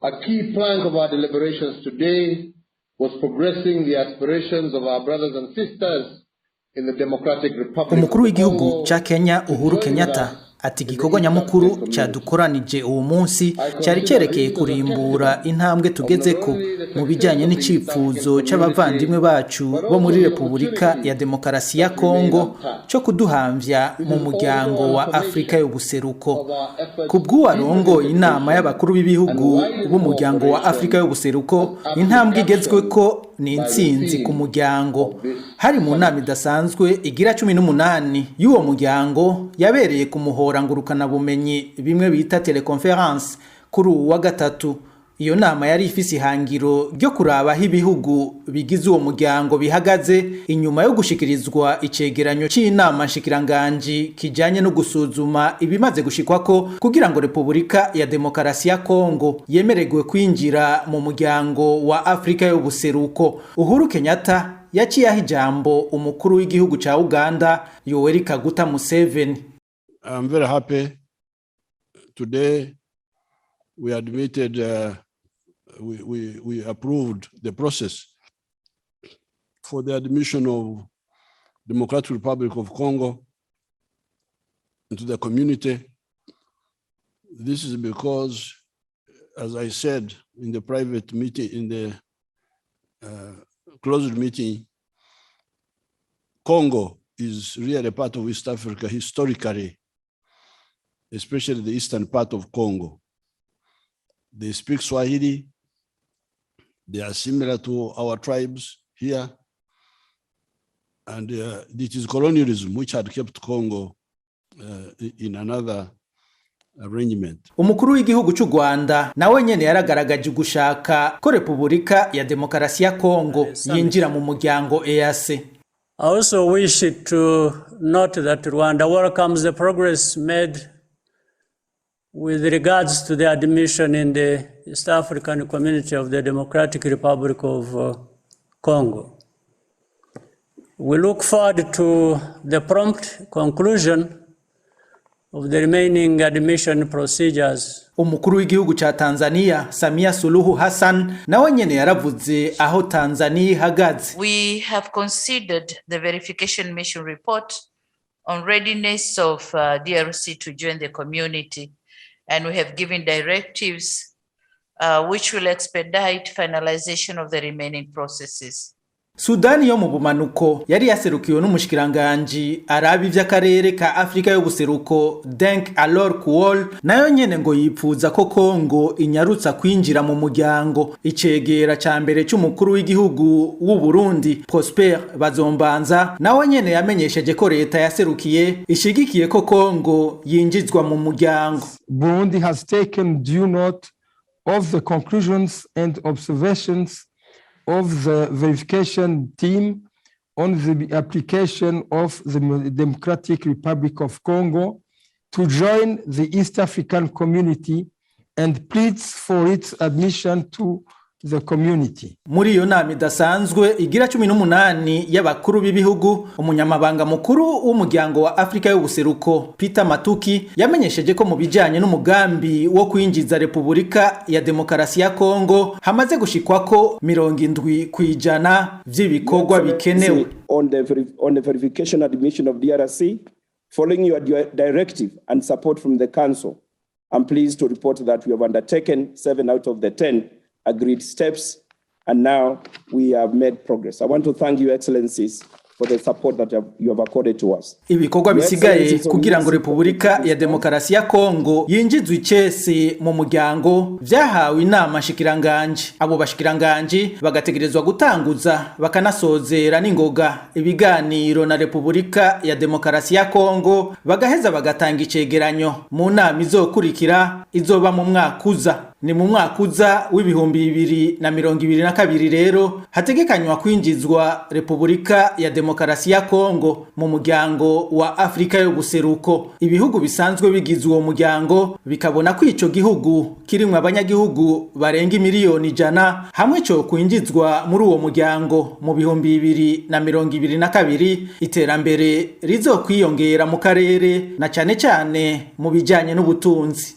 A key plank of our deliberations today was progressing the aspirations of our brothers and sisters in the Democratic Republic Umukuru of w'igihugu Congo ca Kenya Uhuru Kenyatta ati igikorwa nyamukuru cadukoranije uwo munsi cyari cerekeye kurimbura intambwe tugezeko mu bijanye n'icipfuzo c'abavandimwe bacu bo muri Repubulika ya Demokarasi ya Kongo cyo kuduhamvya mu muryango wa Afrika y'ubuseruko. Kubw'uwarongo inama y'abakuru b'ibihugu b'umuryango wa Afrika y'ubuseruko, intambwe igezweko ni intsinzi ku muryango. Hari mu nama idasanzwe igira 18 y'uwo muryango yabereye ku muhora ngurukana bumenyi bimwe bita teleconference kuri uwa gatatu. Iyo nama yari ifise ihangiro ryo kuraba aho ibihugu bigize uwo muryango bihagaze inyuma yo gushikirizwa icegeranyo c'inama nshikiranganji kijanye no gusuzuma ibimaze gushikwako kugira ngo Repubulika ya Demokarasi ya Kongo yemererwe kwinjira mu muryango wa Afrika y'ubuseruko. Uhuru Kenyatta yaciye aho ijambo umukuru w'igihugu ca Uganda Yoweri Kaguta Museveni. I'm very happy today we admitted we approved the process for the admission of Democratic Republic of Congo into the community. This is because, as I said in the private meeting, in the closed meeting, Congo is really part of East Africa historically, especially the eastern part of Congo. They speak Swahili. They are similar to our tribes here. And it is colonialism which had kept Congo in another arrangement. Umukuru w'igihugu cy'u Rwanda nawe nyene yaragaragaje gushaka ko Repubulika ya Demokarasi ya Kongo yinjira mu muryango EAC. I also wish to note that Rwanda welcomes the progress made with regards to the admission in the East African Community of the Democratic Republic of Congo. We look forward to the prompt conclusion of the remaining admission procedures. Umukuru w'igihugu ca Tanzania Samia Suluhu Hassan nawe nyene yaravuze aho Tanzania ihagaze. We have considered the verification mission report on readiness of DRC to join the community, and we have given directives which will expedite finalization of the remaining processes. Sudani yo mu bumanuko yari yaserukiwe n'umushikiranganje arabi vy'akarere ka Afrika y'ubuseruko Denk Alor Kuol, nayo nyene ngo yipfuza ko Kongo inyarutsa kwinjira mu muryango. Icegera ca mbere c'umukuru w'igihugu w'u Burundi Prosper Bazombanza nawe nyene yamenyesheje ko leta yaserukiye ishigikiye ko Kongo yinjizwa mu muryango. Burundi has taken due note of the conclusions and observations of the verification team on the application of the Democratic Republic of Congo to join the East African community and pleads for its admission to the community. Muri iyo nama idasanzwe igira 18 y'abakuru b'ibihugu, umunyamabanga mukuru w'umuryango wa Afrika y'ubuseruko Peter Matuki yamenyesheje ko mu bijanye n'umugambi wo kwinjiza Repubulika ya Demokarasi ya Kongo hamaze gushikwako 70% vy'ibikorwa bikenewe. On the verification admission of DRC, following your directive and support from the Council, I'm pleased to report that we have undertaken 7 out of the 10 agreed steps, and now we have made progress. I want to thank you, Excellencies, for the support that you have accorded to us. Ibikorwa bisigaye kugira ngo Repubulika ya Demokarasi ya Kongo yinjizwe icese mu muryango vyahawe inama shikiranganje. Abo bashikiranganje bagategerezwa gutanguza bakanasozera n'ingoga ibiganiro na Repubulika ya Demokarasi ya Kongo, bagaheza bagatanga icegeranyo mu nama izokurikira izoba mu mwaka uza. Ni mu mwaka uza w'ibihumbi 2022 rero hategekanywa kwinjizwa Repubulika ya Demokarasi ya Kongo mu muryango wa Afrika y'ubuseruko. Ibihugu bisanzwe bigize uwo muryango bikabona ko ico gihugu kirimwe abanyagihugu barenga 100,000 hamwe cyo kwinjizwa muri uwo muryango mu bihumbi 2022, iterambere rizokwiyongera mu karere na cyane cyane mu bijanye n'ubutunzi.